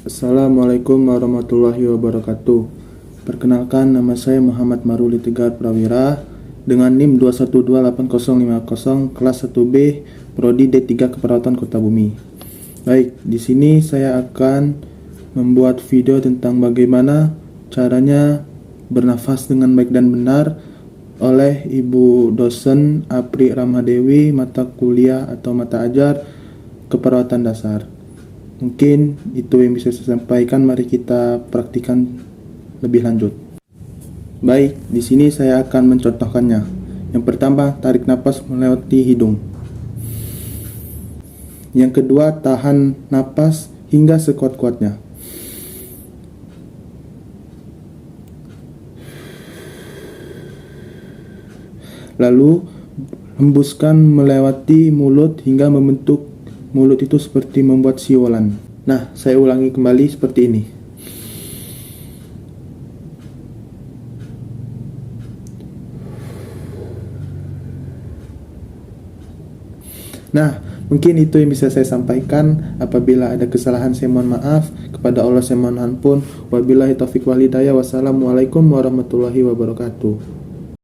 Assalamualaikum warahmatullahi wabarakatuh. Perkenalkan, nama saya Muhammad Maruli Tegar Prawira dengan NIM 2128050 kelas 1B Prodi D3 Keperawatan Kota Bumi. Baik, di sini saya akan membuat video tentang bagaimana caranya bernafas dengan baik dan benar oleh Ibu dosen Apri Rahmadewi, mata kuliah atau mata ajar keperawatan dasar. Mungkin itu yang bisa saya sampaikan. Mari kita praktikan lebih lanjut. Baik, di sini saya akan mencontohkannya. Yang pertama, tarik napas melewati hidung. Yang kedua, tahan napas hingga sekuat-kuatnya. Lalu, hembuskan melewati mulut hingga membentuk mulut itu seperti membuat siulan. Nah, saya ulangi kembali seperti ini. Nah, mungkin itu yang bisa saya sampaikan. Apabila ada kesalahan, saya mohon maaf. Kepada Allah saya mohon ampun. Wabillahi taufiq wal hidayah. Wassalamualaikum warahmatullahi wabarakatuh.